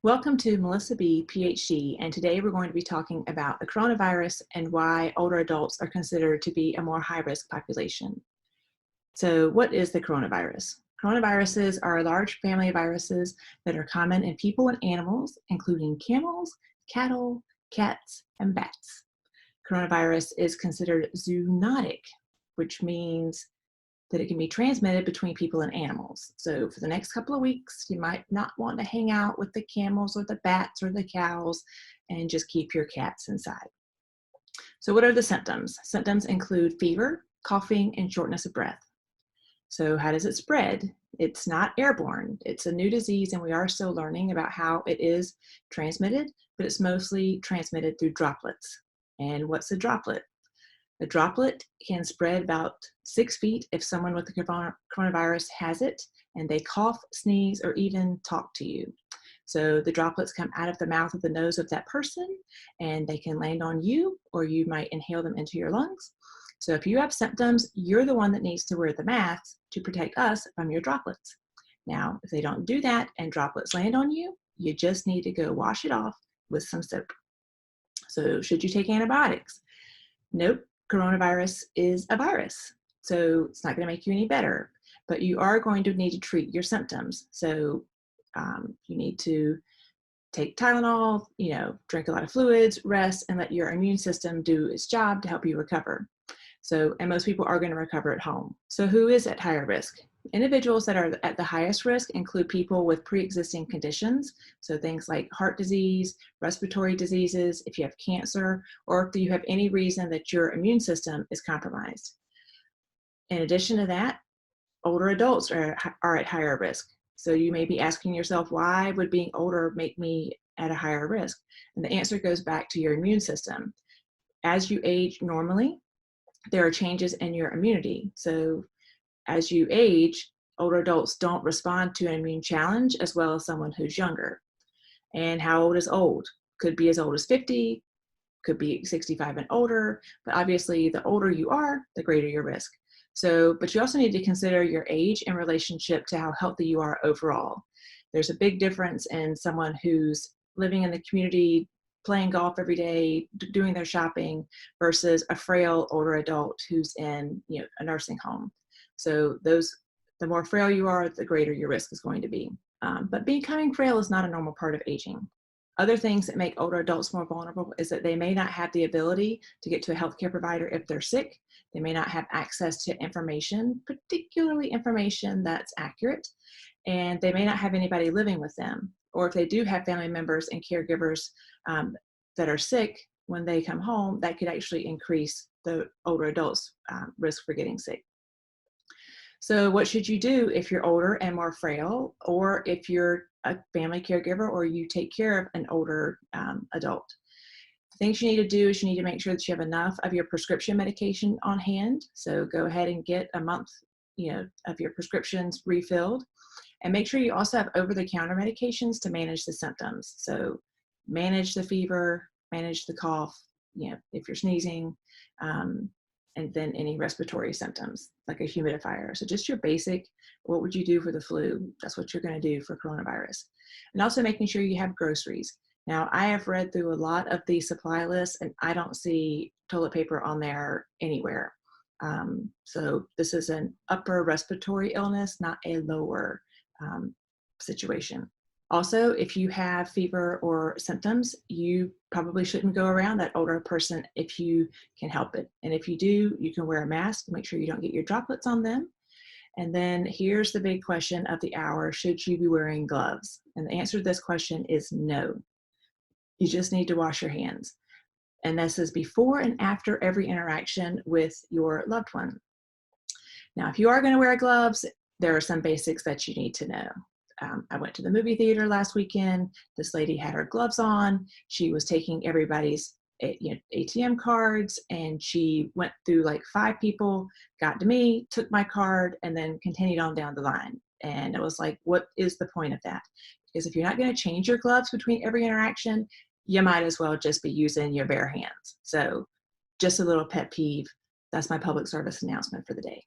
Welcome to Melissa B, PhD, and today we're going to be talking about the coronavirus and why older adults are considered to be a more high-risk population. So what is the coronavirus? Coronaviruses are a large family of viruses that are common in people and animals, including camels, cattle, cats, and bats. Coronavirus is considered zoonotic, which means that it can be transmitted between people and animals. So for the next couple of weeks, you might not want to hang out with the camels or the bats or the cows and just keep your cats inside. So what are the symptoms? Symptoms include fever, coughing, and shortness of breath. So how does it spread? It's not airborne. It's a new disease and we are still learning about how it is transmitted, but it's mostly transmitted through droplets. And what's a droplet? A droplet can spread about 6 feet if someone with the coronavirus has it and they cough, sneeze, or even talk to you. So the droplets come out of the mouth or the nose of that person and they can land on you or you might inhale them into your lungs. So if you have symptoms, you're the one that needs to wear the mask to protect us from your droplets. Now, if they don't do that and droplets land on you, you just need to go wash it off with some soap. So should you take antibiotics? Nope. Coronavirus is a virus, so it's not going to make you any better, but you are going to need to treat your symptoms. So you need to take Tylenol, drink a lot of fluids, rest, and let your immune system do its job to help you recover. So, and most people are going to recover at home. So who is at higher risk? Individuals that are at the highest risk include people with pre-existing conditions, so things like heart disease, respiratory diseases, if you have cancer, or if you have any reason that your immune system is compromised. In addition to that, older adults are at higher risk. So you may be asking yourself, why would being older make me at a higher risk? And the answer goes back to your immune system. As you age normally, there are changes in your immunity. So as you age, older adults don't respond to an immune challenge as well as someone who's younger. And how old is old? Could be as old as 50, could be 65 and older, but obviously the older you are, the greater your risk. So, but you also need to consider your age in relationship to how healthy you are overall. There's a big difference in someone who's living in the community, playing golf every day, doing their shopping, versus a frail older adult who's in a nursing home. So the more frail you are, the greater your risk is going to be. But becoming frail is not a normal part of aging. Other things that make older adults more vulnerable is that they may not have the ability to get to a healthcare provider if they're sick. They may not have access to information, particularly information that's accurate, and they may not have anybody living with them. Or if they do have family members and caregivers that are sick, when they come home, that could actually increase the older adults' risk for getting sick. So what should you do if you're older and more frail, or if you're a family caregiver or you take care of an older adult? The things you need to do is you need to make sure that you have enough of your prescription medication on hand. So go ahead and get a month of your prescriptions refilled, and make sure you also have over-the-counter medications to manage the symptoms. So manage the fever, manage the cough, if you're sneezing, and then any respiratory symptoms like a humidifier. So just your basic, what would you do for the flu? That's what you're going to do for coronavirus. And also making sure you have groceries. Now, I have read through a lot of the supply lists and I don't see toilet paper on there anywhere. So this is an upper respiratory illness, not a lower situation. Also, if you have fever or symptoms, you probably shouldn't go around that older person if you can help it. And if you do, you can wear a mask, make sure you don't get your droplets on them. And then here's the big question of the hour: should you be wearing gloves? And the answer to this question is no. You just need to wash your hands. And this is before and after every interaction with your loved one. Now, if you are going to wear gloves, there are some basics that you need to know. I went to the movie theater last weekend. This lady had her gloves on. She was taking everybody's ATM cards, and she went through like 5 people, got to me, took my card, and then continued on down the line. And it was like, what is the point of that? Because if you're not going to change your gloves between every interaction, you might as well just be using your bare hands. So just a little pet peeve. That's my public service announcement for the day.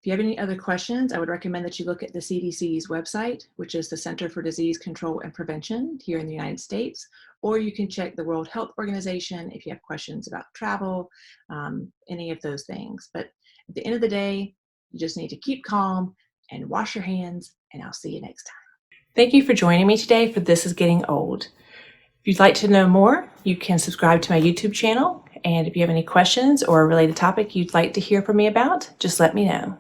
If If you have any other questions, I would recommend that you look at the CDC's website, which is the Center for Disease Control and Prevention here in the United States, or you can check the World Health Organization if you have questions about travel, any of those things. But at the end of the day, you just need to keep calm and wash your hands, and I'll see you next time. Thank you for joining me today for This is Getting Old. If you'd like to know more, you can subscribe to my YouTube channel. And if you have any questions or a related topic you'd like to hear from me about, just let me know.